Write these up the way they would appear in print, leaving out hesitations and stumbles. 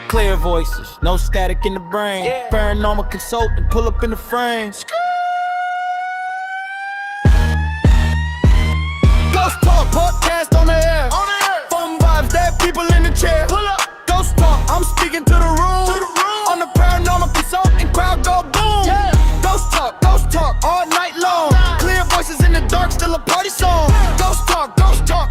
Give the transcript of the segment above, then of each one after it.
Clear voices, no static in the brain. Paranormal consultant, pull up in the frame. Ghost Talk podcast on the air. Fun vibes, dead people in the chair. Pull up. Ghost Talk, I'm speaking to the room. On the paranormal consultant, crowd go boom. Ghost Talk, all night long. Clear voices in the dark, still a party song. Ghost Talk,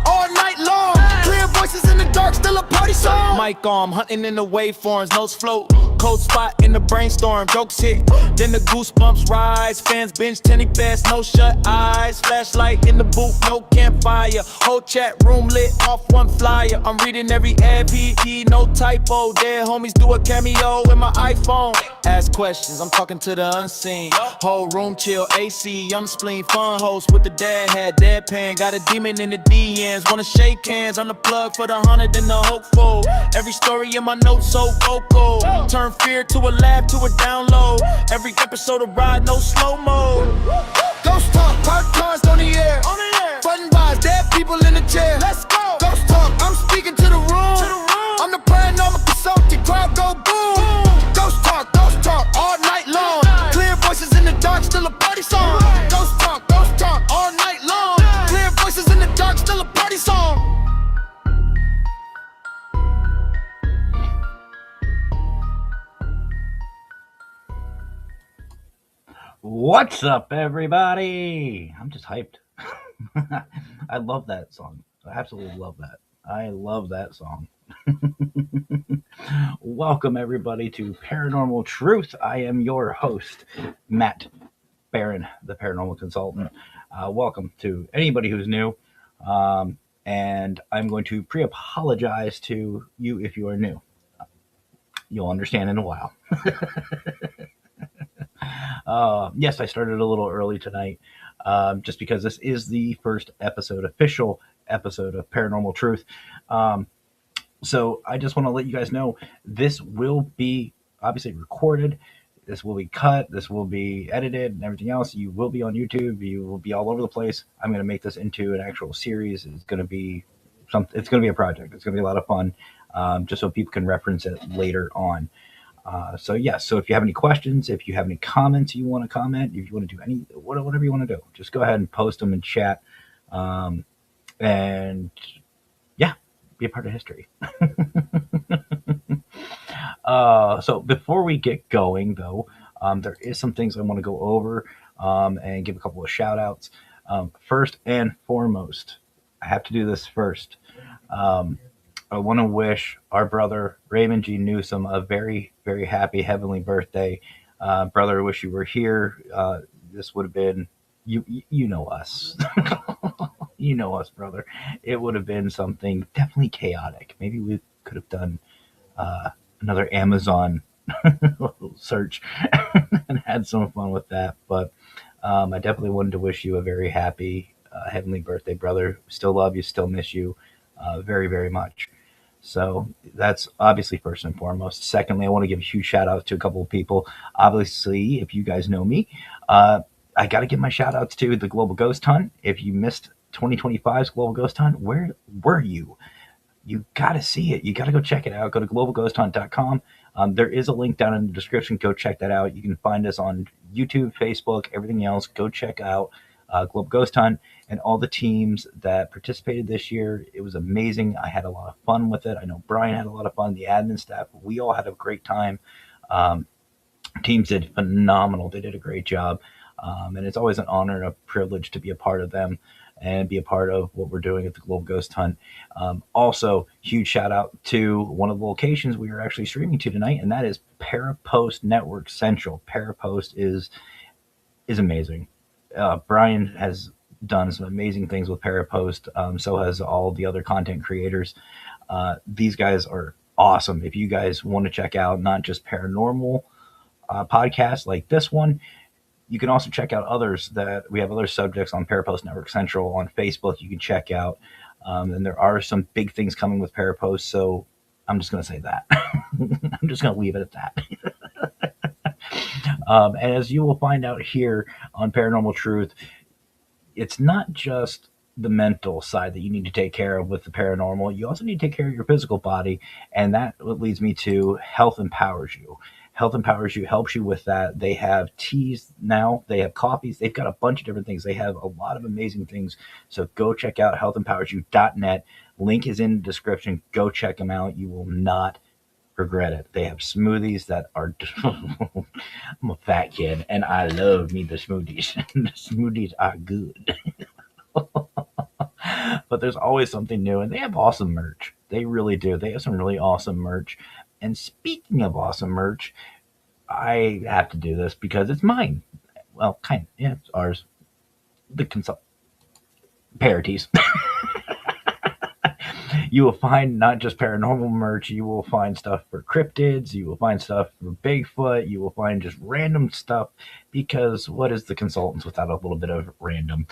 all night long. Clear voices in the dark, still a party song. Mic on, hunting in the waveforms, notes float. Cold spot in the brainstorm, jokes hit. Then the goosebumps rise. Fans binge tenny fast, no shut eyes. Flashlight in the booth, no campfire. Whole chat room lit off one flyer. I'm reading every ad, PE, no typo. Dead homies do a cameo in my iPhone. Ask questions, I'm talking to the unseen. Whole room chill, AC, I'm spleen. Fun host with the dad hat, deadpan. Got a demon in the DMs, wanna shake hands. I'm the plug for the 100 and the hopeful. Every story in my notes so vocal. Turn fear to a laugh, to a download. Every episode of ride, no slow-mo. Ghost Talk, podcast on the air. Fun vibes, dead people in the chair. Let's go. Ghost Talk, I'm speaking to the room. I'm the paranormal consultant, crowd go boom. Ghost Talk, all night long. Clear voices in the dark, still a party song. Ghost Talk, all night long. Clear voices in the dark, still a party song. What's up, everybody? I'm just hyped. I love that song. I absolutely love that. I love that song. Welcome, everybody, to Paranormal Truth. I am your host, Matt Barron, the Paranormal Consultant. Welcome to anybody who's new. And I'm going to pre-apologize to you if you are new. You'll understand in a while. Yes, I started a little early tonight, just because this is the first official episode of Paranormal Truth. So I just want to let you guys know this will be obviously recorded. This will be cut. This will be edited and everything else. You will be on YouTube. You will be all over the place. I'm going to make this into an actual series. It's going to be it's going to be a project. It's going to be a lot of fun, just so people can reference it later on. So if you have any questions, if you have any comments you want to comment, if you want to do whatever you want to do, just go ahead and post them in chat. And yeah, be a part of history. So before we get going though, there is some things I want to go over, and give a couple of shout outs. First and foremost, I have to do this first. I want to wish our brother Raymond G. Newsom a very, very happy heavenly birthday. Brother, I wish you were here. This would have been, you know us. You know us, brother. It would have been something definitely chaotic. Maybe we could have done another Amazon search and had some fun with that. But I definitely wanted to wish you a very happy heavenly birthday, brother. Still love you, still miss you very, very much. So that's obviously first and foremost. Secondly, I want to give a huge shout out to a couple of people. Obviously, if you guys know me, I got to give my shout outs to the Global Ghost Hunt. If you missed 2025's Global Ghost Hunt, where were you? You got to see it. You got to go check it out. Go to globalghosthunt.com. There is a link down in the description. Go check that out. You can find us on YouTube, Facebook, everything else. Go check out Global Ghost Hunt and all the teams that participated this year. It was amazing. I had a lot of fun with it. I know Brian had a lot of fun. The admin staff, we all had a great time. Teams did phenomenal. They did a great job. And it's always an honor and a privilege to be a part of them and be a part of what we're doing at the Global Ghost Hunt. Also, huge shout out to one of the locations we are actually streaming to tonight, and that is Parapost Network Central. Parapost is amazing. Brian has done some amazing things with Parapost. So has all the other content creators. These guys are awesome. If you guys want to check out not just paranormal podcasts like this one, you can also check out others that we have other subjects on Parapost Network Central on Facebook. You can check out, and there are some big things coming with Parapost. So I'm just going to say that. I'm just going to leave it at that. And as you will find out here on Paranormal Truth, it's not just the mental side that you need to take care of with the paranormal. You also need to take care of your physical body, and that leads me to Health Empowers You. Health Empowers You helps you with that. They have teas now, they have coffees, they've got a bunch of different things. They have a lot of amazing things. So go check out healthempowersyou.net. Link is in the description. Go check them out. You will not regret it. They have smoothies that are. I'm a fat kid and I love me the smoothies. The smoothies are good. But there's always something new, and they have awesome merch. They really do. They have some really awesome merch. And speaking of awesome merch, I have to do this because it's mine. Well, kind of. Yeah, it's ours. The consult Parodies. You will find not just paranormal merch, you will find stuff for cryptids, you will find stuff for Bigfoot, you will find just random stuff because what is the consultants without a little bit of random?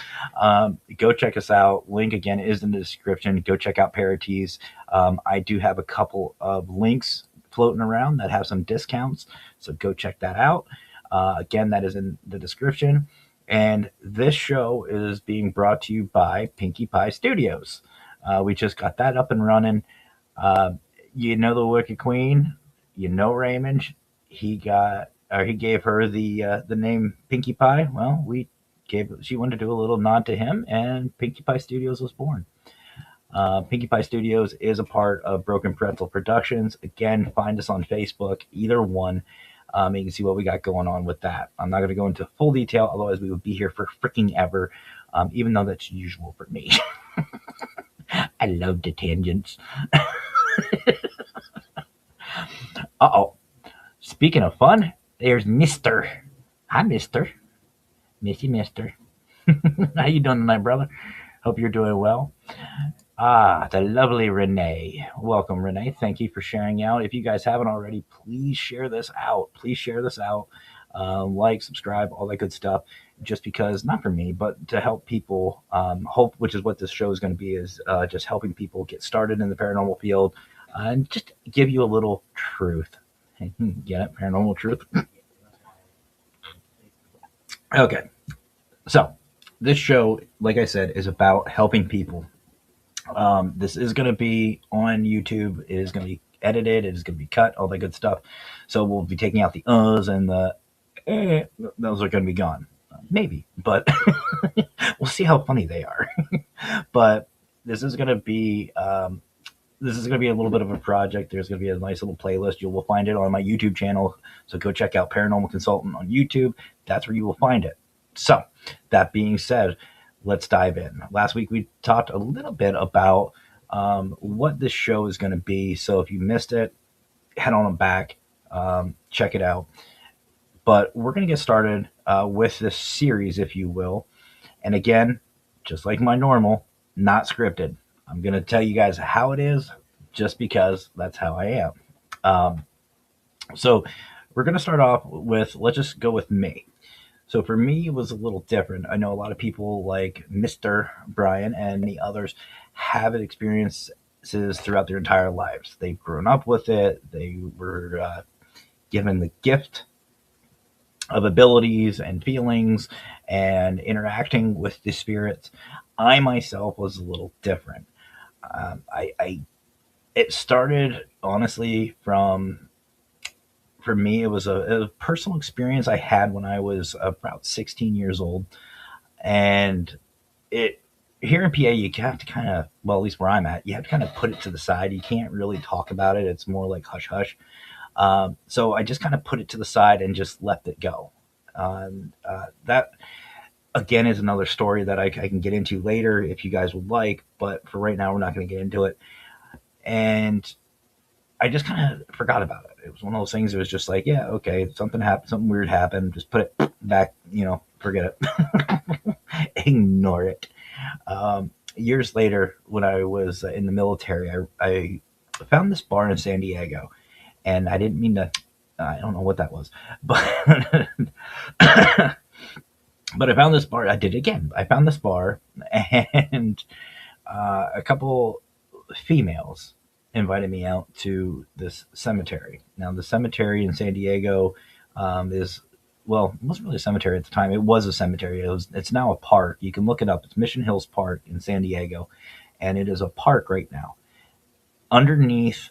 Go check us out. Link again is in the description. Go check out Parodies. I do have a couple of links floating around that have some discounts, so go check that out. Again, that is in the description. And this show is being brought to you by Pinkie Pie Studios. We just got that up and running. Uh, you know the Wicked Queen. You know Raymond. He gave her the name Pinkie Pie. Well, she wanted to do a little nod to him, and Pinkie Pie Studios was born. Pinkie Pie Studios is a part of Broken Pretzel Productions. Again, find us on Facebook, either one. You can see what we got going on with that. I'm not going to go into full detail, otherwise we would be here for freaking ever, even though that's usual for me. I love the tangents. Uh-oh. Speaking of fun, there's Mister. Hi, Mister. Missy Mister. How you doing tonight, brother? Hope you're doing well. Ah, the lovely Renee. Welcome, Renee. Thank you for sharing out. If you guys haven't already, please share this out. Please share this out. Like, subscribe, all that good stuff. Just because, not for me, but to help people hope, which is what this show is going to be, is just helping people get started in the paranormal field and just give you a little truth. Get it? Paranormal truth. Okay. So, this show, like I said, is about helping people. This is going to be on YouTube. It is going to be edited. It is going to be cut, all that good stuff. So we'll be taking out the uhs and the those are going to be gone. Maybe, but we'll see how funny they are. But this is going to be a little bit of a project. There's going to be a nice little playlist. You will find it on my YouTube channel. So go check out Paranormal Consultant on YouTube. That's where you will find it. So that being said, let's dive in. Last week we talked a little bit about what this show is going to be. So if you missed it, head on back, check it out. But we're going to get started with this series, if you will. And again, just like my normal, not scripted. I'm going to tell you guys how it is just because that's how I am. So we're going to start off with, let's just go with me. So for me, it was a little different. I know a lot of people like Mr. Brian and many others have experiences throughout their entire lives. They've grown up with it. They were given the gift of abilities and feelings and interacting with the spirits. I myself was a little different. It started honestly from, for me, it was a personal experience I had when I was about 16 years old. And it, here in PA, you have to kind of, well, at least where I'm at, you have to kind of put it to the side. You can't really talk about it. It's more like hush hush. So I just kind of put it to the side and just left it go. That again is another story that I can get into later if you guys would like, but for right now, we're not going to get into it. And I just kind of forgot about it. It was one of those things. It was just like, yeah, okay, something happened, something weird happened. Just put it back, forget it, ignore it. Years later, when I was in the military, I found this bar in San Diego, and I didn't mean to. I don't know what that was, but but I found this bar. I did it again. I found this bar, and a couple females invited me out to this cemetery. Now, the cemetery in San Diego is well, it wasn't really a cemetery at the time. It was a cemetery. It's now a park. You can look it up. It's Mission Hills Park in San Diego, and it is a park right now. Underneath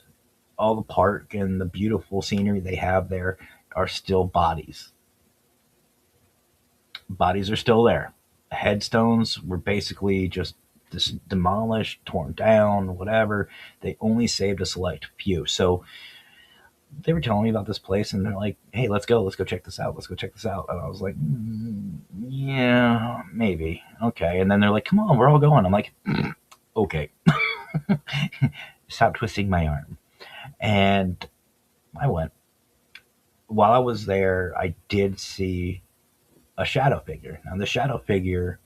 all the park and the beautiful scenery they have there are still bodies. Bodies are still there. Headstones were basically just demolished, torn down, whatever. They only saved a select few. So they were telling me about this place, and they're like, "Hey, let's go check this out. Let's go check this out." And I was like, "Yeah, maybe, okay." And then they're like, "Come on, we're all going." I'm like, "Okay." Stop twisting my arm. And I went. While I was there, I did see a shadow figure. Now, the shadow figure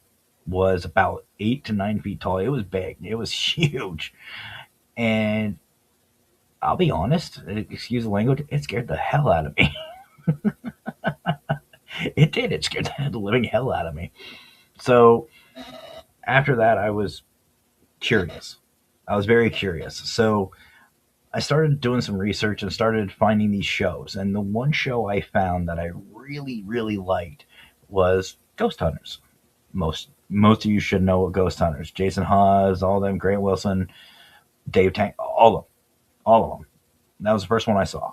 was about 8 to 9 feet tall. It was big. It was huge. And I'll be honest, excuse the language, it scared the hell out of me. It did. It scared the living hell out of me. So after that, I was curious. I was very curious. So I started doing some research and started finding these shows. And the one show I found that I really, really liked was Ghost Hunters. Most of you should know what Ghost Hunters. Jason Hawes, all of them, Grant Wilson, Dave Tank, all of them. That was the first one I saw.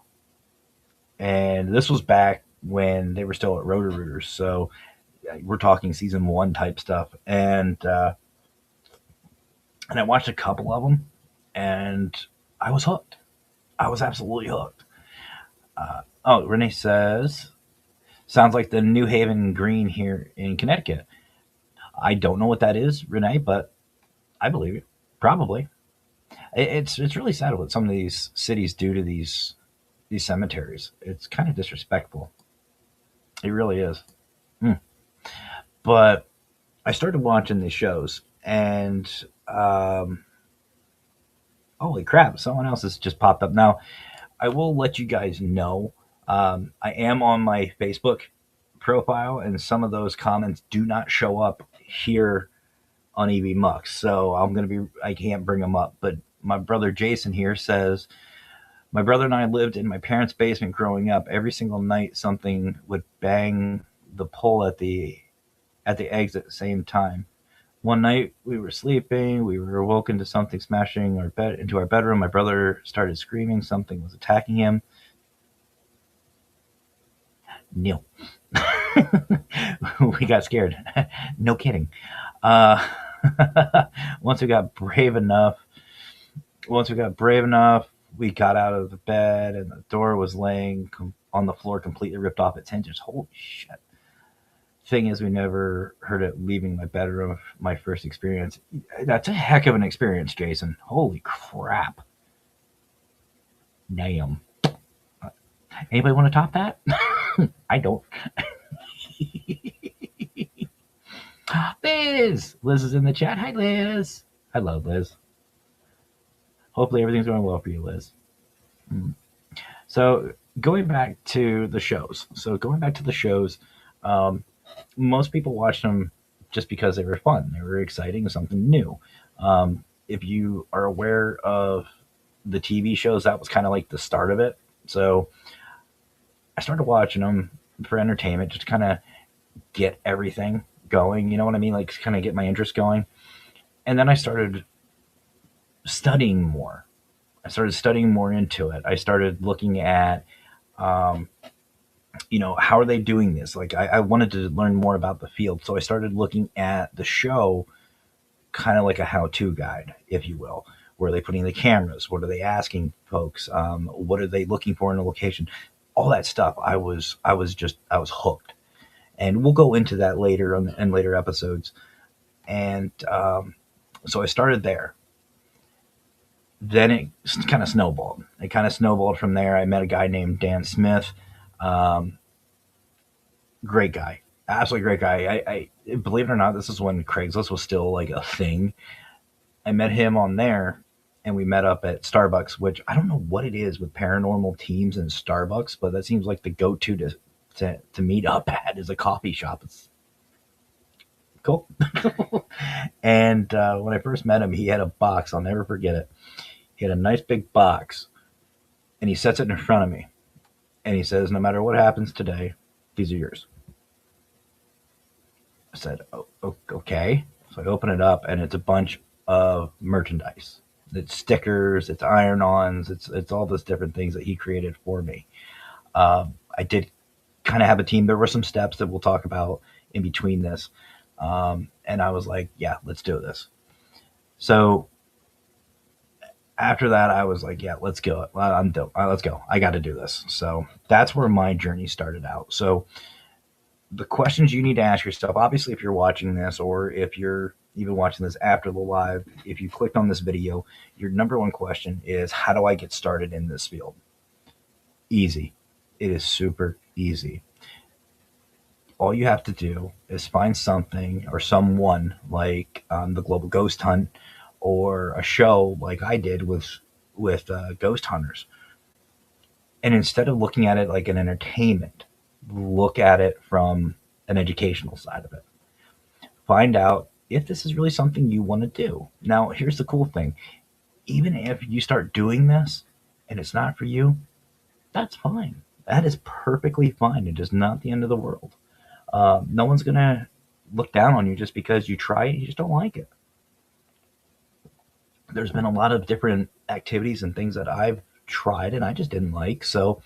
And this was back when they were still at Rotor Rooters. So we're talking season one type stuff. And I watched a couple of them, and I was hooked. I was absolutely hooked. Oh, Renee says, sounds like the New Haven Green here in Connecticut. I don't know what that is, Renee, but I believe you. Probably. It's really sad what some of these cities do to these cemeteries. It's kind of disrespectful. It really is. Mm. But I started watching these shows, and holy crap, someone else has just popped up. Now, I will let you guys know. I am on my Facebook profile, and some of those comments do not show up here on EV Mux. So I can't bring them up. But my brother Jason here says, my brother and I lived in my parents' basement growing up. Every single night, something would bang the pole at the eggs at the same time. One night we were sleeping. We were awoken to something smashing our bed into our bedroom. My brother started screaming. Something was attacking him. Neil. We got scared. No kidding. Uh, once we got brave enough, we got out of the bed, and the door was laying on the floor, completely ripped off its hinges. Holy shit! Thing is, we never heard it leaving my bedroom. My first experience. That's a heck of an experience, Jason. Holy crap! Damn. Anybody want to top that? I don't. Liz is in the chat. Hi, Liz. I love Liz. Hopefully everything's going well for you, Liz. So going back to the shows. Most people watched them just because they were fun. They were exciting, something new. If you are aware of the TV shows, that was kind of like the start of it. So I started watching them for entertainment, just kind of get everything going. You know what I mean? Like kind of get my interest going. And then I started studying more. I started studying more into it. I started looking at, how are they doing this? Like I wanted to learn more about the field. So I started looking at the show kind of like a how-to guide, if you will. Where are they putting the cameras? What are they asking folks? What are they looking for in a location? All that stuff. I was hooked, and we'll go into that later in later episodes. And so I started there. Then it kind of snowballed. It kind of snowballed from there. I met a guy named Dan Smith. Um, Great guy, absolutely great guy. I believe it or not, this is when Craigslist was still like a thing. I met him on there, and we met up at Starbucks, which I don't know what it is with paranormal teams and Starbucks, but that seems like the go-to to meet up at is a coffee shop. It's cool. And when I first met him, he had a box. I'll never forget it. He had a nice big box, and he sets it in front of me, and he says, "No matter what happens today, These are yours. I said, oh, okay. So I open it up, and it's a bunch of merchandise. It's stickers, it's iron-ons, it's all those different things that he created for me. I did kind of have a team. There were some steps that we'll talk about in between this, and I was like, yeah, let's do this. So after that, I was like, yeah, let's go. I'm dope. Let's go. I got to do this. So that's where my journey started out. So the questions you need to ask yourself, obviously, if you're watching this or if you're even watching this after the live, if you clicked on this video, your number one question is, how do I get started in this field? Easy. It is super easy. All you have to do is find something or someone like the Global Ghost Hunt or a show like I did with ghost hunters. And instead of looking at it like an entertainment, look at it from an educational side of it. Find out if this is really something you want to do. Now, here's the cool thing. Even if you start doing this and it's not for you, that's fine. That is perfectly fine. It is not the end of the world. No one's going to look down on you just because you try it, you just don't like it. There's been a lot of different activities and things that I've tried and I just didn't like. So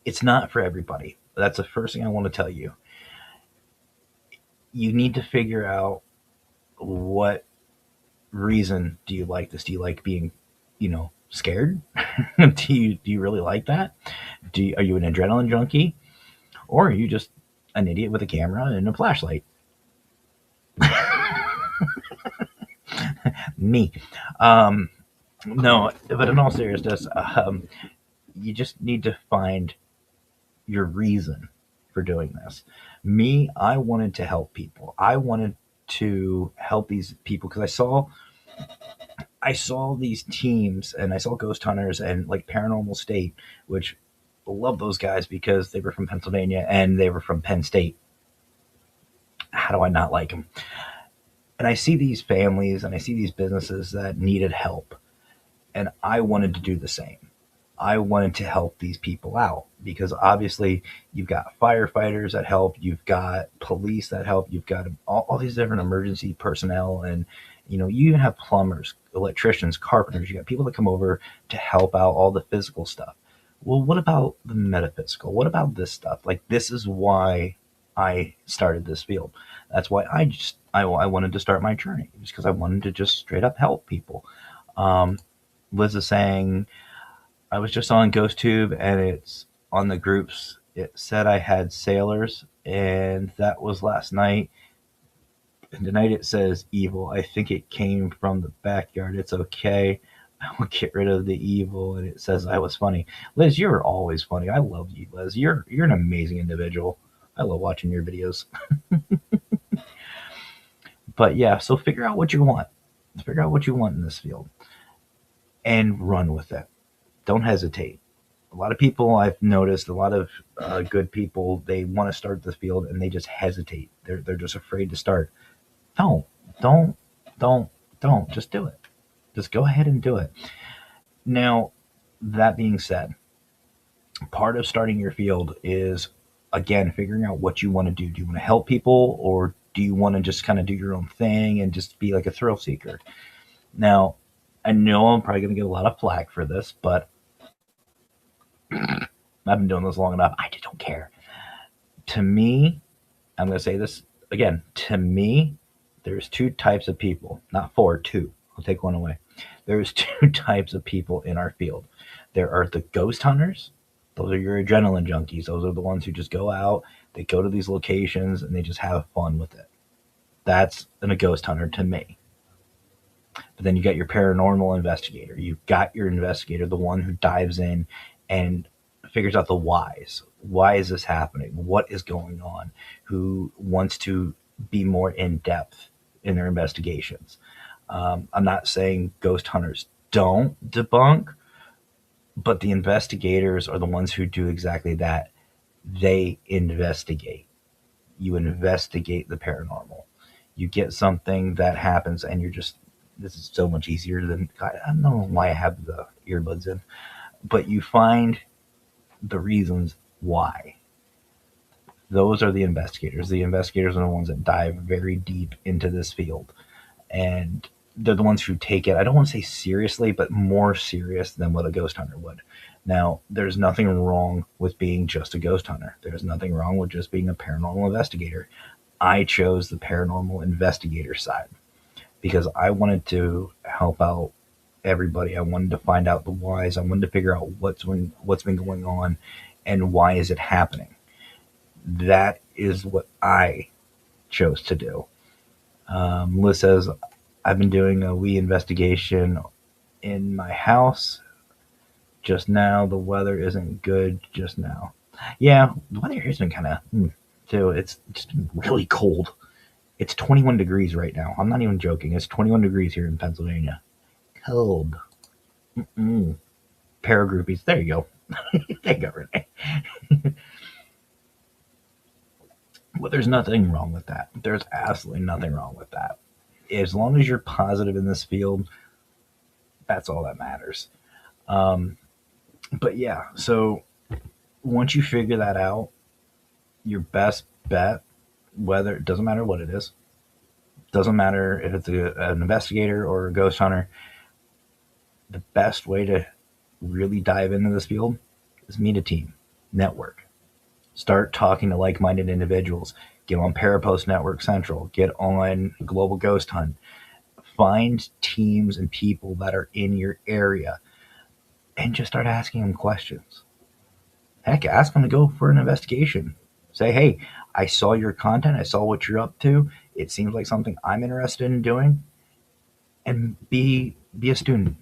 it's not for everybody. That's the first thing I want to tell you. You need to figure out what reason do you like this? Do you like being, scared? Do you really like that? Are you an adrenaline junkie, or are you just an idiot with a camera and a flashlight? Me. No, but in all seriousness, you just need to find your reason for doing this. Me, I wanted to help people. I wanted to help these people because I saw these teams and I saw ghost hunters and like Paranormal State, which I love those guys because they were from Pennsylvania and they were from Penn State. How do I not like them? And I see these families and I see these businesses that needed help, and I wanted to do the same. I wanted to help these people out because obviously you've got firefighters that help, you've got police that help, you've got all these different emergency personnel, and you even have plumbers, electricians, carpenters. You got people that come over to help out all the physical stuff. Well, what about the metaphysical? What about this stuff? Like, this is why I started this field. That's why I wanted to start my journey, just because I wanted to just straight up help people. Um, Liz is saying, I was just on GhostTube and it's on the groups. It said I had sailors, and that was last night. And tonight it says evil. I think it came from the backyard. It's okay. I will get rid of the evil. And it says I was funny. Liz, you're always funny. I love you, Liz. You're an amazing individual. I love watching your videos. But yeah, so figure out what you want. Figure out what you want in this field and run with it. Don't hesitate. A lot of people I've noticed, a lot of good people, they want to start this field and they just hesitate. They're just afraid to start. Don't, don't, don't, don't. Just do it. Just go ahead and do it. Now, that being said, part of starting your field is, again, figuring out what you want to do. Do you want to help people, or do you want to just kind of do your own thing and just be like a thrill seeker? Now, I know I'm probably going to get a lot of flack for this, but I've been doing this long enough. I just don't care. To me, I'm going to say this again. To me, there's two types of people, not four, two. I'll take one away. There's two types of people in our field. There are the ghost hunters. Those are your adrenaline junkies. Those are the ones who just go out, they go to these locations, and they just have fun with it. That's a ghost hunter to me. But then you got your paranormal investigator. You've got your investigator, the one who dives in and figures out the whys. Why is this happening? What is going on? Who wants to be more in depth in their investigations. I'm not saying ghost hunters don't debunk, but the investigators are the ones who do exactly that. They investigate. You investigate the paranormal. You get something that happens, and you're just, this is so much easier than, I don't know why I have the earbuds in, but you find the reasons why. Those are the investigators. The investigators are the ones that dive very deep into this field, and they're the ones who take it, I don't want to say seriously, but more serious than what a ghost hunter would. Now, there's nothing wrong with being just a ghost hunter. There's nothing wrong with just being a paranormal investigator. I chose the paranormal investigator side because I wanted to help out everybody. I wanted to find out the whys. I wanted to figure out what's been going on and why is it happening. That is what I chose to do. Liz says, I've been doing a wee investigation in my house just now. The weather isn't good just now. Yeah, the weather here's been kind of too. It's just been really cold. It's 21 degrees right now. I'm not even joking. It's 21 degrees here in Pennsylvania. Cold. Mm-mm. Paragroupies. There you go. There you go, Renee. But there's nothing wrong with that. There's absolutely nothing wrong with that. As long as you're positive in this field, that's all that matters. Um, but yeah, so once you figure that out, your best bet, whether it doesn't matter what it is, doesn't matter if it's an investigator or a ghost hunter, the best way to really dive into this field is meet a team, network, start talking to like-minded individuals, get on Parapost Network Central, get on Global Ghost Hunt, find teams and people that are in your area and just start asking them questions. Heck, ask them to go for an investigation. Say, hey, I saw your content. I saw what you're up to. It seems like something I'm interested in doing. And be a student.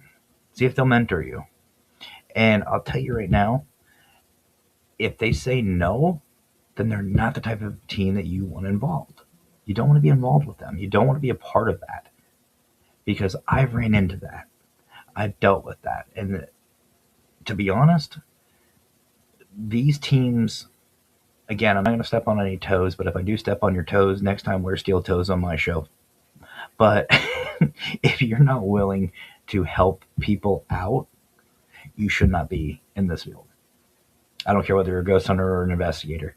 See if they'll mentor you. And I'll tell you right now, if they say no, then they're not the type of team that you want involved. You don't want to be involved with them. You don't want to be a part of that because I've ran into that. I've dealt with that. And to be honest, these teams, again, I'm not going to step on any toes, but if I do step on your toes, next time wear steel toes on my show. But if you're not willing to help people out, you should not be in this field. I don't care whether you're a ghost hunter or an investigator.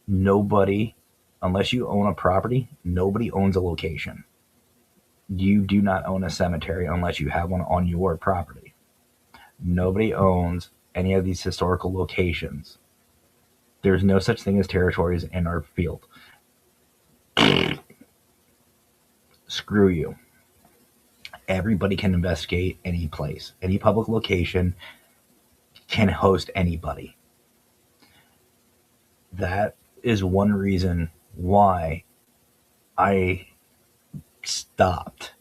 Nobody, unless you own a property, nobody owns a location. You do not own a cemetery unless you have one on your property. Nobody owns any of these historical locations. There's no such thing as territories in our field. Screw you. Everybody can investigate any place. Any public location can host anybody. That is one reason why I stopped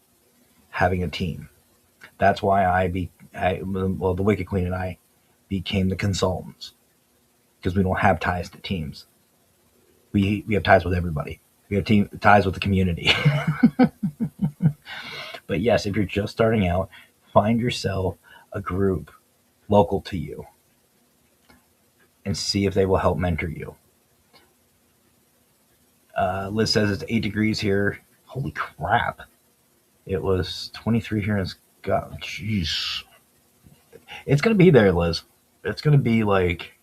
having a team. That's why the Wicked Queen and I became the consultants because we don't have ties to teams. We have ties with everybody. We have ties with the community. But yes, if you're just starting out, find yourself a group local to you and see if they will help mentor you. Liz says it's 8 degrees here. Holy crap. It was 23 here in Scotland. Jeez. It's going to be there, Liz. It's going to be like,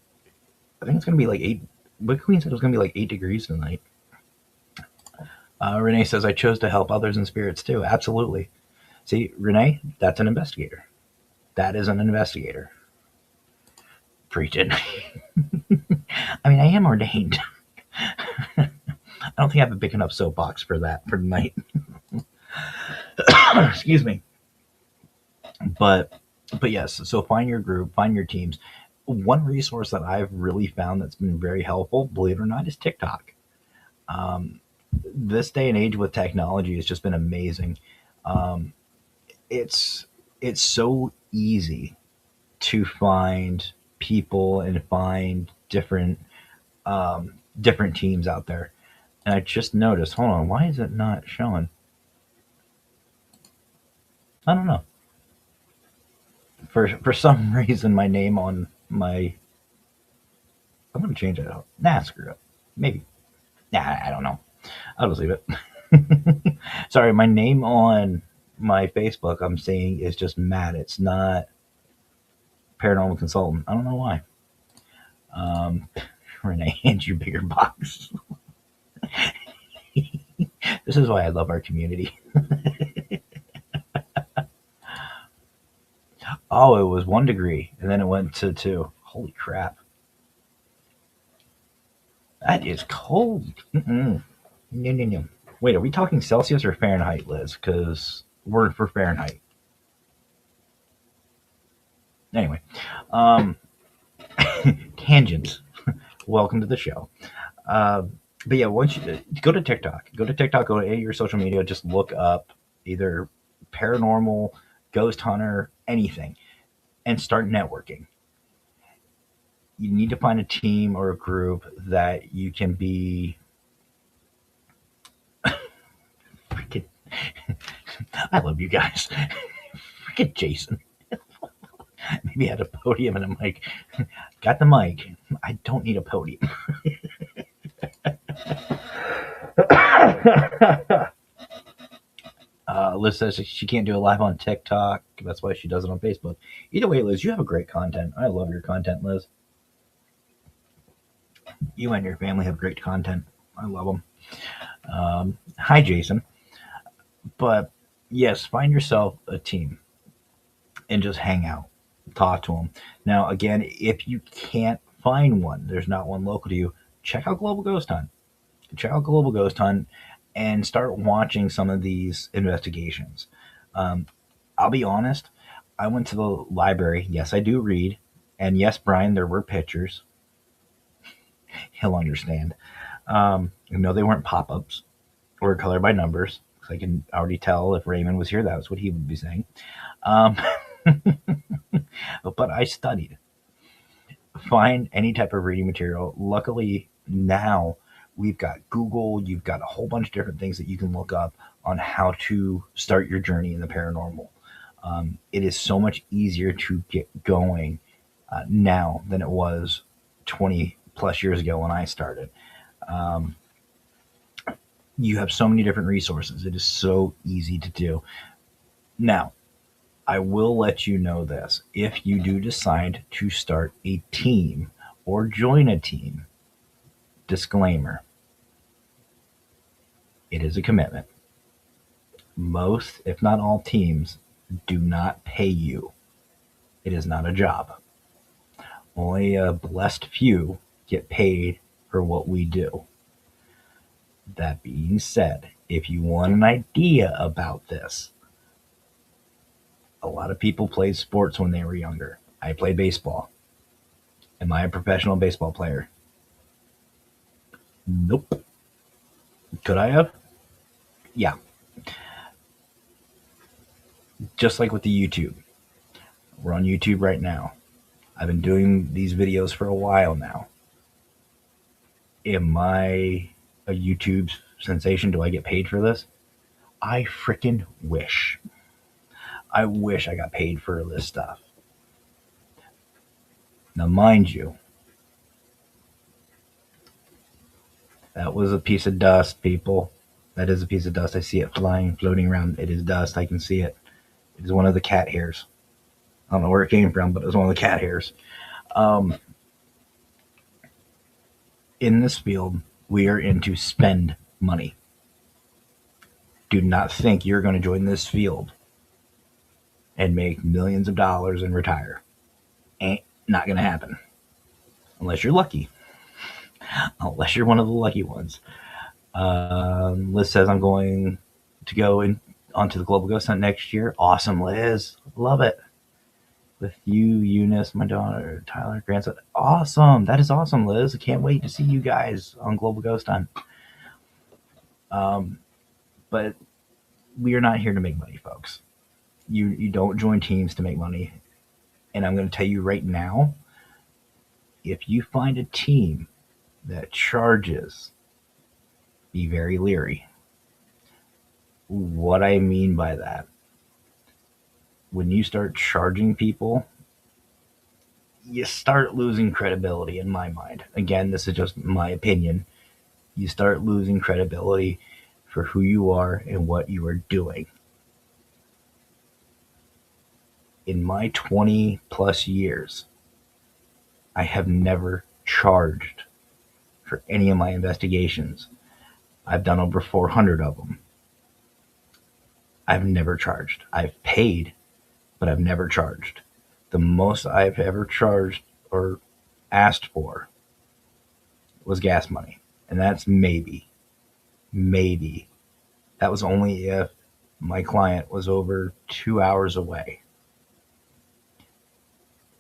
I think it's going to be like 8. Wicked Queen said it was going to be like 8 degrees tonight. Renee says, I chose to help others in spirits too. Absolutely. See, Renee, that's an investigator. That is an investigator. Preaching. I mean, I am ordained. I don't think I have a big enough soapbox for that for tonight. Excuse me. But yes, so find your group, find your teams. One resource that I've really found that's been very helpful, believe it or not, is TikTok. This day and age with technology has just been amazing. Um, it's so easy to find people and find different teams out there. And I just noticed, hold on, why is it not showing? I don't know. For some reason, my name on my, I'm gonna change it out. Nah, screw it. Maybe. Nah, I don't know. I'll just leave it. Sorry, my name on my Facebook, I'm seeing is just Matt. It's not Paranormal Consultant. I don't know why. Um, Renee hands you a bigger box. This is why I love our community. Oh, it was 1 degree, and then it went to 2. Holy crap. That is cold. Mm-mm. No, no, no. Wait, are we talking Celsius or Fahrenheit, Liz? Because we're for Fahrenheit. Anyway, um, tangents. Welcome to the show. Uh, but yeah, once you go to TikTok, go to your social media, just look up either paranormal, ghost hunter, anything, and start networking. You need to find a team or a group that you can be. Freaking, I love you guys. Freaking Jason. Maybe I had a podium and a mic. Got the mic. I don't need a podium. Liz says she can't do a live on TikTok. That's why she does it on Facebook. Either way, Liz, you have a great content. I love your content, Liz. You and your family have great content. I love them. Hi, Jason. But yes, find yourself a team and just hang out, talk to them. Now, again, if you can't find one, there's not one local to you, check out Global Ghost Hunt. Check out Global Ghost Hunt and start watching some of these investigations. Um, I'll be honest, I went to the library. Yes, I do read. And yes, Brian, there were pictures. He'll understand. No, they weren't pop ups or color by numbers. 'Cause I can already tell if Raymond was here, that's what he would be saying. Um, but I studied. Find any type of reading material. Luckily, now we've got Google, you've got a whole bunch of different things that you can look up on how to start your journey in the paranormal. It is so much easier to get going now than it was 20 plus years ago when I started. Um, you have so many different resources. It is so easy to do. Now, I will let you know this. If you do decide to start a team or join a team, disclaimer, it is a commitment. Most, if not all, teams do not pay you. It is not a job. Only a blessed few get paid for what we do. That being said, if you want an idea about this, a lot of people played sports when they were younger. I played baseball. Am I a professional baseball player? Nope. Could I have? Yeah. Just like with the YouTube. We're on YouTube right now. I've been doing these videos for a while now. Am I a YouTube sensation? Do I get paid for this? I freaking wish. I wish I got paid for this stuff. Now, mind you, that was a piece of dust, people. That is a piece of dust. I see it flying, floating around. It is dust. I can see it. It is one of the cat hairs. I don't know where it came from, but it was one of the cat hairs. Um, in this field, we are in to spend money. Do not think you're going to join this field and make millions of dollars and retire. Ain't not going to happen. Unless you're lucky. Unless you're one of the lucky ones. Liz says I'm going to go onto the Global Ghost Hunt next year. Awesome, Liz. Love it. With you, Eunice, my daughter, Tyler, grandson. Awesome. That is awesome, Liz. I can't wait to see you guys on Global Ghost Hunt. But we are not here to make money, folks. You don't join teams to make money. And I'm going to tell you right now, if you find a team that charges, be very leery. What I mean by that, when you start charging people, you start losing credibility in my mind. Again, this is just my opinion. You start losing credibility for who you are and what you are doing. In my 20 plus years, I have never charged for any of my investigations. I've done over 400 of them. I've never charged. I've paid, but I've never charged. The most I've ever charged or asked for was gas money. And that's maybe. Maybe. That was only if my client was over 2 hours away.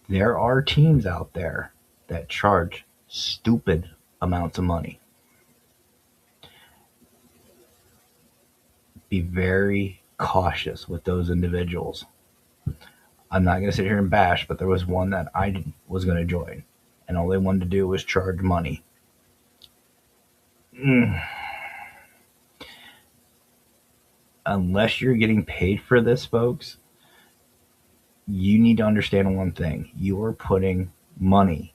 There are teams out there that charge stupid amounts of money. Be very cautious with those individuals. I'm not going to sit here and bash, but there was one that I was going to join, and all they wanted to do was charge money. Unless you're getting paid for this, folks, you need to understand one thing. You are putting money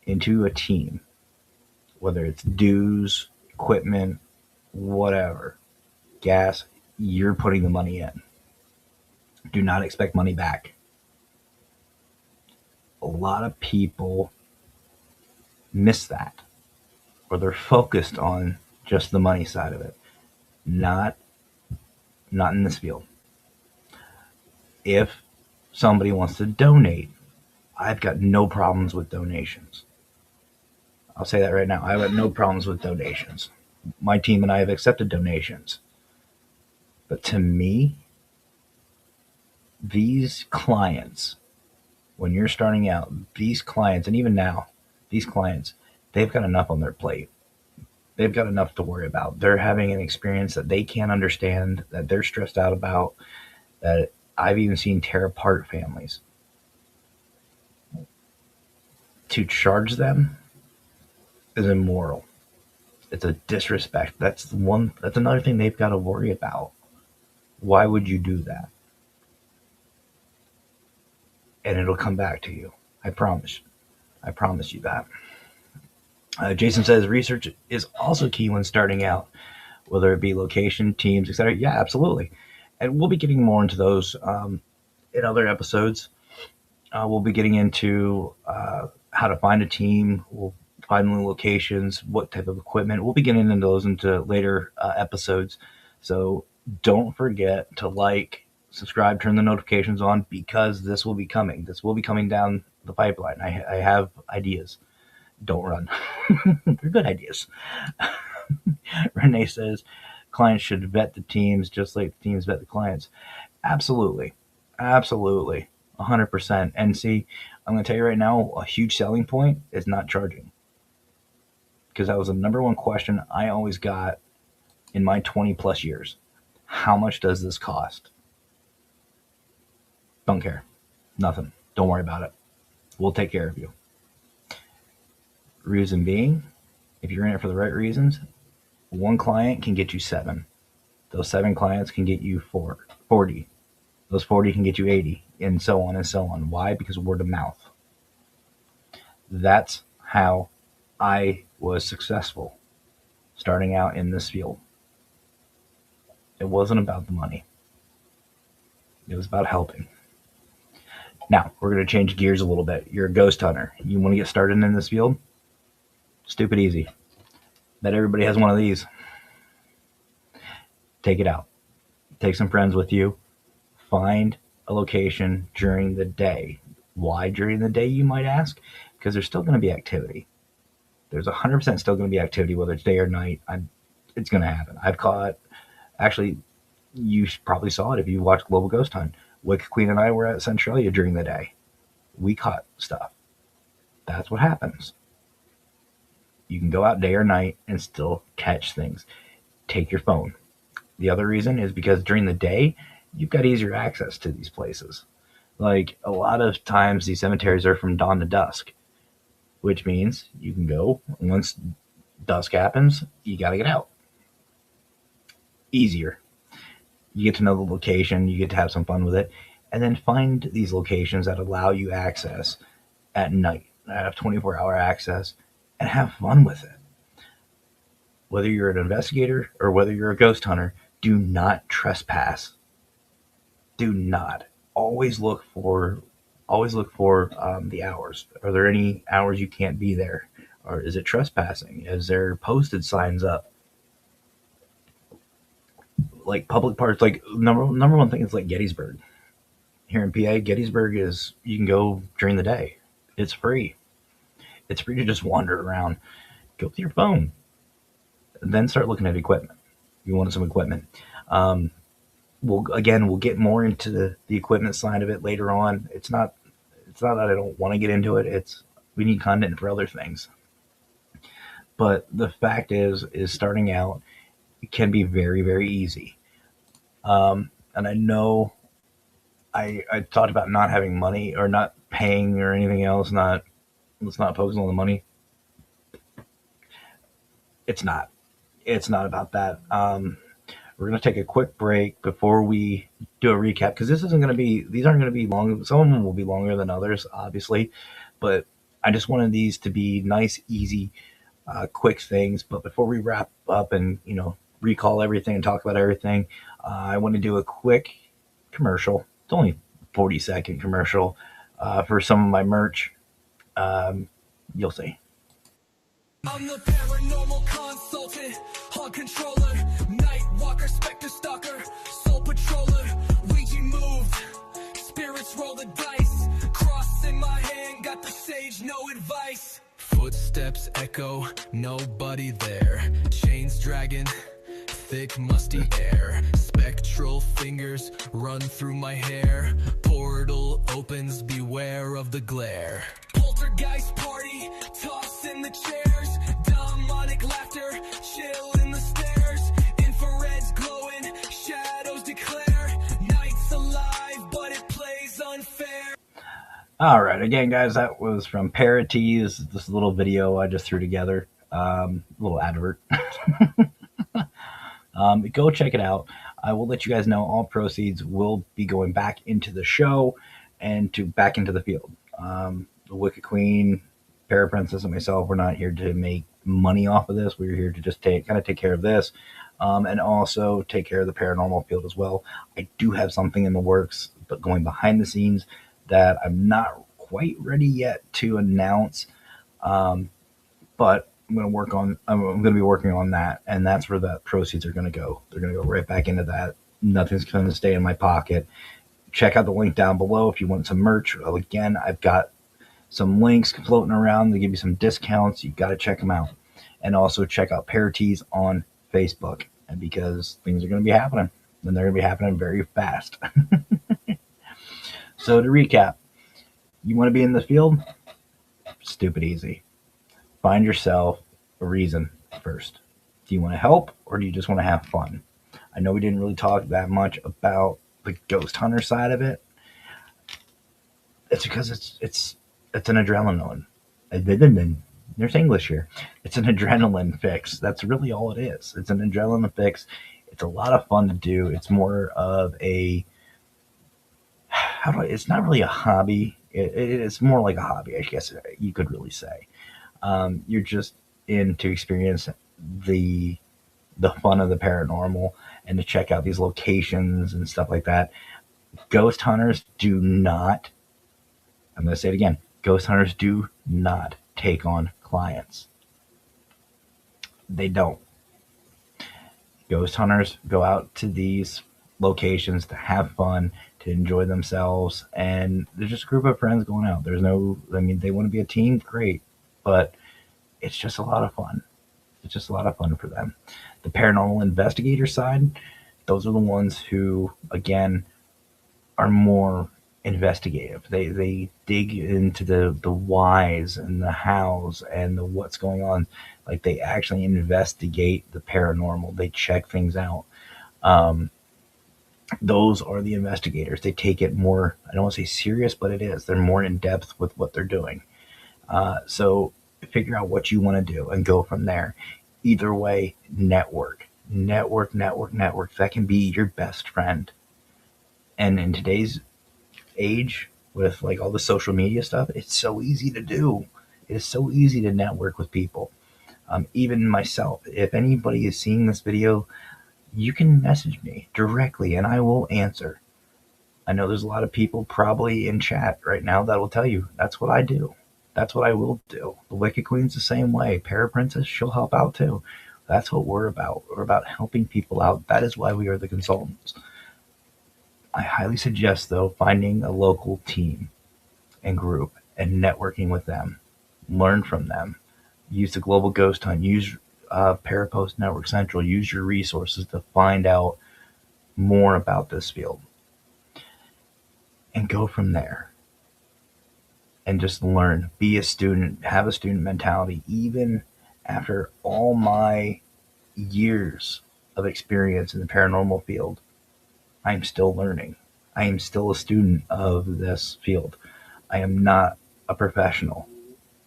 into a team, whether it's dues, equipment, whatever, gas, you're putting the money in. Do not expect money back. A lot of people miss that, or they're focused on just the money side of it. Not in this field. If somebody wants to donate, I've got no problems with donations. I'll say that right now. I've got no problems with donations. My team and I have accepted donations. But to me, these clients, when you're starting out, these clients, and even now, these clients, they've got enough on their plate. They've got enough to worry about. They're having an experience that they can't understand, that they're stressed out about, that I've even seen tear apart families. To charge them is immoral. It's a disrespect. That's another thing they've got to worry about. Why would you do that? And it'll come back to you. I promise. I promise you that. Jason says research is also key when starting out, whether it be location, teams, etc. Yeah, absolutely. And we'll be getting more into those in other episodes. We'll be getting into how to find a team. We'll find the locations, what type of equipment. We'll be getting into those into later episodes. So don't forget to like, subscribe, turn the notifications on, because this will be coming. This will be coming down the pipeline. I have ideas. Don't run. They're good ideas. Renee says clients should vet the teams just like the teams vet the clients. Absolutely. Absolutely. 100%. And see, I'm going to tell you right now, a huge selling point is not charging. Because that was the number one question I always got in my 20 plus years. How much does this cost? Don't care. Nothing. Don't worry about it. We'll take care of you. Reason being, if you're in it for the right reasons, one client can get you 7. Those 7 clients can get you 40. Those 40 can get you 80, and so on and so on. Why? Because word of mouth. That's how I was successful starting out in this field. It wasn't about the money. It was about helping. Now, we're going to change gears a little bit. You're a ghost hunter. You want to get started in this field? Stupid easy. Bet everybody has one of these. Take it out. Take some friends with you. Find a location during the day. Why during the day, you might ask? Because there's still going to be activity. There's 100% still going to be activity, whether it's day or night. It's going to happen. I've caught, actually, you probably saw it if you watched Global Ghost Hunt. Wicked Queen and I were at Centralia during the day. We caught stuff. That's what happens. You can go out day or night and still catch things. Take your phone. The other reason is because during the day, you've got easier access to these places. Like, a lot of times these cemeteries are from dawn to dusk, which means you can go. Once dusk happens, you got to get out. Easier. You get to know the location, you get to have some fun with it, and then find these locations that allow you access at night, that have 24-hour access, and have fun with it. Whether you're an investigator or whether you're a ghost hunter, do not trespass. Do not. Always look for the hours. Are there any hours you can't be there? Or is it trespassing? Is there posted signs up? Like public parks, like number one thing is like Gettysburg. Here in PA, Gettysburg is you can go during the day. It's free. It's free to just wander around. Go with your phone. And then start looking at equipment. You want some equipment. Um, we'll get more into the equipment side of it later on. It's not that I don't want to get into it. It's we need content for other things. But the fact is starting out it can be very very easy. And I know I thought about not having money or not paying or anything else. Not let's not focus on the money. It's not. It's not about that. We're going to take a quick break before we do a recap because this isn't going to be, these aren't going to be long. Some of them will be longer than others, obviously, but I just wanted these to be nice, easy, quick things. But before we wrap up and, recall everything and talk about everything, I want to do a quick commercial. It's only 40-second commercial for some of my merch. You'll see. I'm the paranormal consultant, hog controller, night walker, specter stalker, soul patroller, Ouija moved, spirits roll the dice, cross in my hand, got the sage, no advice. Footsteps echo, nobody there, chains dragging, thick musty air, spectral fingers run through my hair, portal opens, beware of the glare. Poltergeist party, toss in the chairs, demonic laughter, chill in the stairs, infrared's glowing, shadows declare, night's alive, but it plays unfair. All right, again, guys, that was from Paratees. This little video I just threw together, little advert. Go check it out. I will let you guys know all proceeds will be going back into the show and back into the field. The Wicked Queen, Para Princess, and myself, we're not here to make money off of this. We're here to just take care of this, and also take care of the paranormal field as well. I do have something in the works, but going behind the scenes that I'm not quite ready yet to announce. But I'm going to be working on that, and that's where the proceeds are going to go. They're going to go right back into that. Nothing's going to stay in my pocket. Check out the link down below if you want some merch. Again, I've got some links floating around to give you some discounts. You got to check them out, and also check out Paratees on Facebook, and because things are going to be happening, and they're going to be happening very fast. So to recap, you want to be in the field? Stupid easy. Find yourself a reason first. Do you want to help or do you just want to have fun? I know we didn't really talk that much about the ghost hunter side of it. It's because it's an adrenaline. There's English here. It's an adrenaline fix. That's really all it is. It's an adrenaline fix. It's a lot of fun to do. It's more of it's not really a hobby. It's more like a hobby, I guess you could really say. You're just in to experience the fun of the paranormal and to check out these locations and stuff like that. Ghost hunters do not, I'm going to say it again, ghost hunters do not take on clients. They don't. Ghost hunters go out to these locations to have fun, to enjoy themselves, and they're just a group of friends going out. They want to be a team, great, but it's just a lot of fun. It's just a lot of fun for them. The paranormal investigator side, those are the ones who, again, are more investigative. They dig into the whys and the hows and the what's going on. Like they actually investigate the paranormal. They check things out. Those are the investigators. They take it more, I don't want to say serious, but it is. They're more in depth with what they're doing. So figure out what you want to do and go from there. Either way, network. That can be your best friend. And in today's age, with like all the social media stuff, it's so easy to do. It is so easy to network with people. Even myself, if anybody is seeing this video, you can message me directly and I will answer. I know there's a lot of people probably in chat right now that will tell you that's what I do. That's what I will do. The Wicked Queen's the same way. Paraprincess, she'll help out too. That's what we're about. We're about helping people out. That is why we are the consultants. I highly suggest, though, finding a local team and group and networking with them. Learn from them. Use the Global Ghost Hunt. Use Parapost Network Central. Use your resources to find out more about this field and go from there. And just learn. Be a student. Have a student mentality. Even after all my years of experience in the paranormal field, I'm still learning. I am still a student of this field. I am not a professional.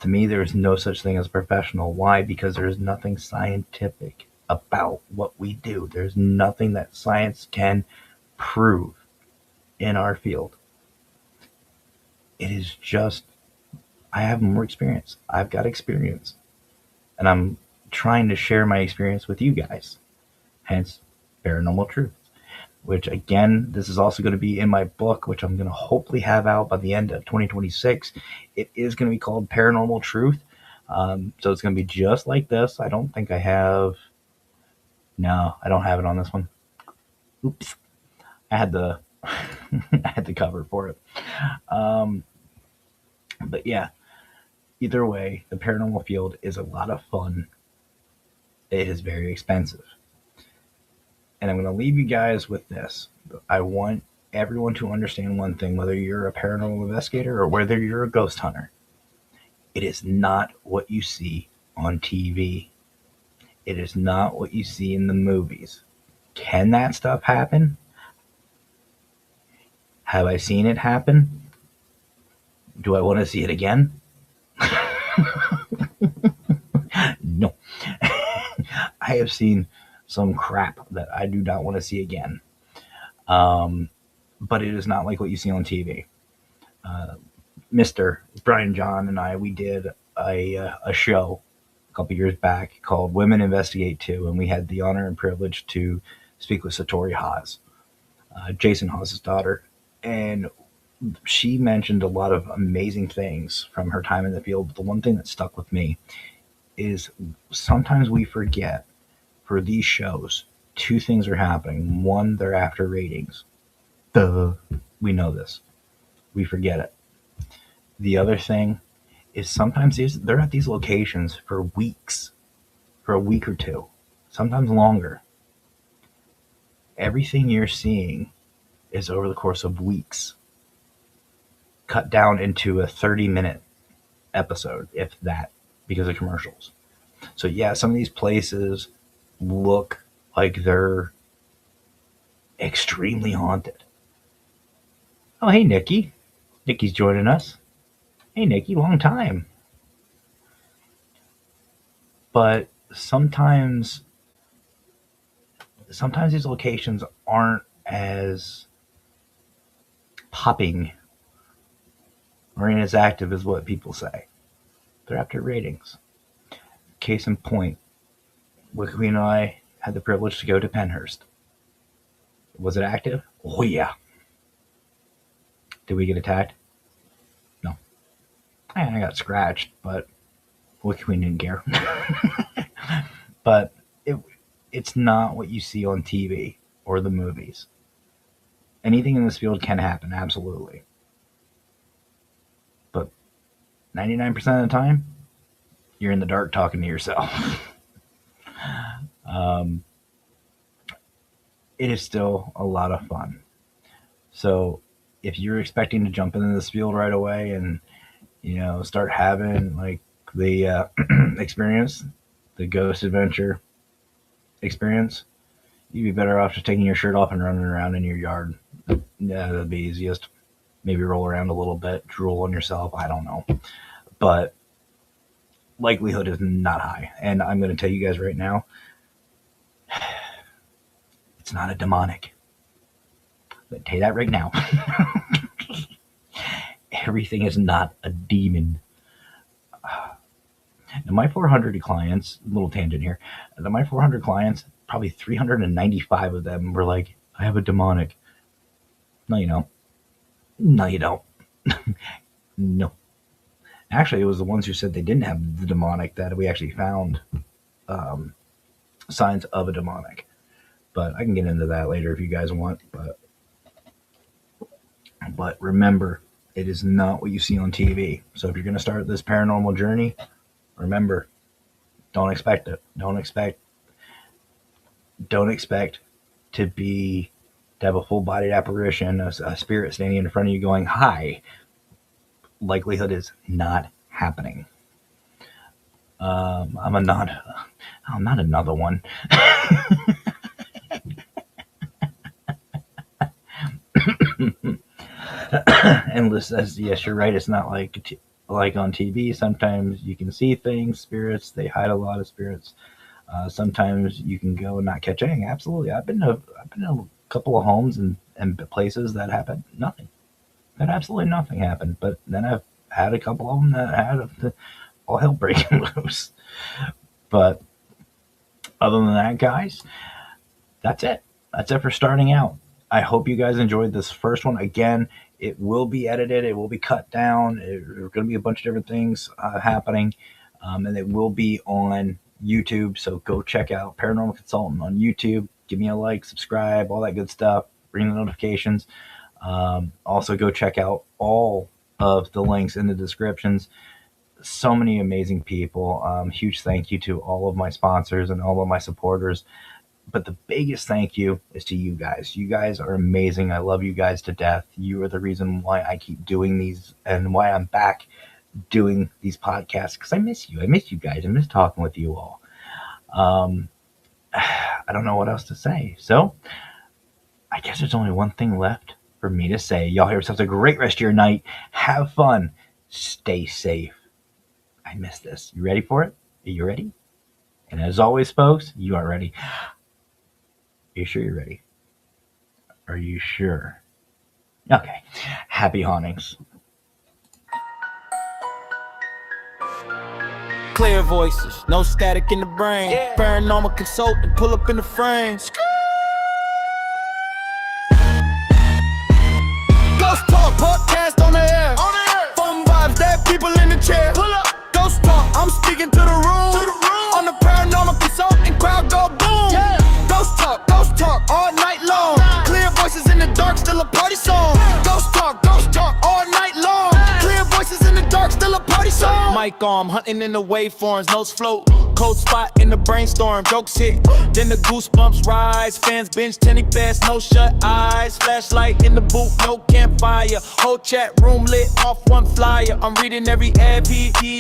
To me, there is no such thing as a professional. Why? Because there is nothing scientific about what we do. There's nothing that science can prove in our field. It is just, I have more experience. I've got experience. And I'm trying to share my experience with you guys. Hence, Paranormal Truth. Which, again, this is also going to be in my book, which I'm going to hopefully have out by the end of 2026. It is going to be called Paranormal Truth. So it's going to be just like this. I don't think I have. No, I don't have it on this one. Oops. I had the I had the cover for it. But yeah, either way, the paranormal field is a lot of fun. It is very expensive. And I'm going to leave you guys with this. I want everyone to understand one thing, whether you're a paranormal investigator or whether you're a ghost hunter. It is not what you see on TV. It is not what you see in the movies. Can that stuff happen? Have I seen it happen? Do I want to see it again? No. I have seen some crap that I do not want to see again. But it is not like what you see on TV. Mr. Brian John and I, we did a show a couple years back called Women Investigate Too, and we had the honor and privilege to speak with Satori Haas, Jason Haas's daughter, and she mentioned a lot of amazing things from her time in the field. But the one thing that stuck with me is sometimes we forget for these shows, two things are happening. One, they're after ratings. Duh. We know this. We forget it. The other thing is sometimes they're at these locations for weeks, for a week or two, sometimes longer. Everything you're seeing is over the course of weeks, cut down into a 30-minute episode, if that, because of commercials. So yeah, some of these places look like they're extremely haunted. Oh, hey, Nikki. Nikki's joining us. Hey, Nikki, long time. But sometimes these locations aren't as popping or ain't as active as what people say. They're after ratings. Case in point, Wicked Queen and I had the privilege to go to Penhurst. Was it active? Oh, yeah. Did we get attacked? No. I got scratched, but Wicked Queen didn't care. But it's not what you see on TV or the movies. Anything in this field can happen, absolutely. But 99% of the time, you're in the dark talking to yourself. It is still a lot of fun. So if you're expecting to jump into this field right away and, start having like the experience, the ghost adventure experience, you'd be better off just taking your shirt off and running around in your yard. Yeah, that'd be easiest. Maybe roll around a little bit, drool on yourself. I don't know. But likelihood is not high. And I'm going to tell you guys right now, it's not a demonic. I'll tell you that right now. Everything is not a demon. Now, my 400 clients, little tangent here, my 400 clients, probably 395 of them were like, I have a demonic. No, you don't. No, you don't. No. Actually, it was the ones who said they didn't have the demonic that we actually found signs of a demonic. But I can get into that later if you guys want. But remember, it is not what you see on TV. So if you're going to start this paranormal journey, remember, don't expect it. Don't expect to have a full-bodied apparition, a spirit standing in front of you going hi. Likelihood is not happening. I'm not another one. And yes, you're right. It's not like on TV. Sometimes you can see things, spirits. They hide a lot of spirits. Sometimes you can go and not catch anything. Absolutely, I've been to a couple of homes and places that happened nothing. That absolutely nothing happened. But then I've had a couple of them that had all hell breaking loose. But other than that, guys, that's it. That's it for starting out. I hope you guys enjoyed this first one. Again, it will be edited. It will be cut down. There's going to be a bunch of different things happening. And it will be on YouTube. So go check out Paranormal Consultant on YouTube. Give me a like, subscribe, all that good stuff. Ring the notifications. Also, go check out all of the links in the descriptions. So many amazing people. Huge thank you to all of my sponsors and all of my supporters. But the biggest thank you is to you guys. You guys are amazing. I love you guys to death. You are the reason why I keep doing these and why I'm back doing these podcasts, because I miss you. I miss you guys. I miss talking with you all. I don't know what else to say. So I guess there's only one thing left for me to say. Y'all have yourselves a great rest of your night. Have fun. Stay safe. I miss this. You ready for it? Are you ready? And as always, folks, you are ready. Are you sure you're ready? Are you sure? Okay. Happy hauntings. Clear voices, no static in the brain. Paranormal consultant, pull up in the frame. Ghost Talk podcast on the air. Fun vibes, dead people in the chair. Pull up. Ghost Talk, I'm speaking to the room. On the paranormal consultant, crowd go boom. Ghost Talk, all night long. Clear voices in the dark, still a party song. Ghost Talk, all night long. Clear voices in the dark, still a party song. Mic on, hunting in the waveforms, notes float. Cold spot in the brainstorm, jokes hit. Then the goosebumps rise. Fans binge tenny best, no shut eyes. Flashlight in the booth, no campfire. Whole chat room lit off one flyer. I'm reading every ad,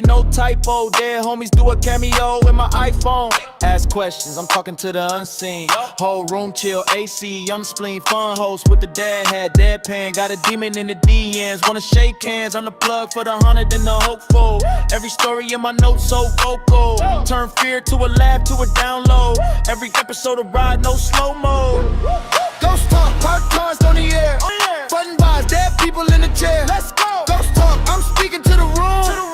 no typo. Dead homies do a cameo in my iPhone. Ask questions, I'm talking to the unseen. Whole room chill, AC, young spleen, fun host with the dad hat, deadpan. Got a demon in the DMs, wanna shake hands. I'm the plug for the 100 and the hopeful. Every story in my notes so vocal. Turn fear to a laugh to a download. Every episode of ride, no slow-mo. Ghost Talk, park cars on the air. Fun vibes, dead people in the chair. Let's go. Ghost Talk, I'm speaking to the room.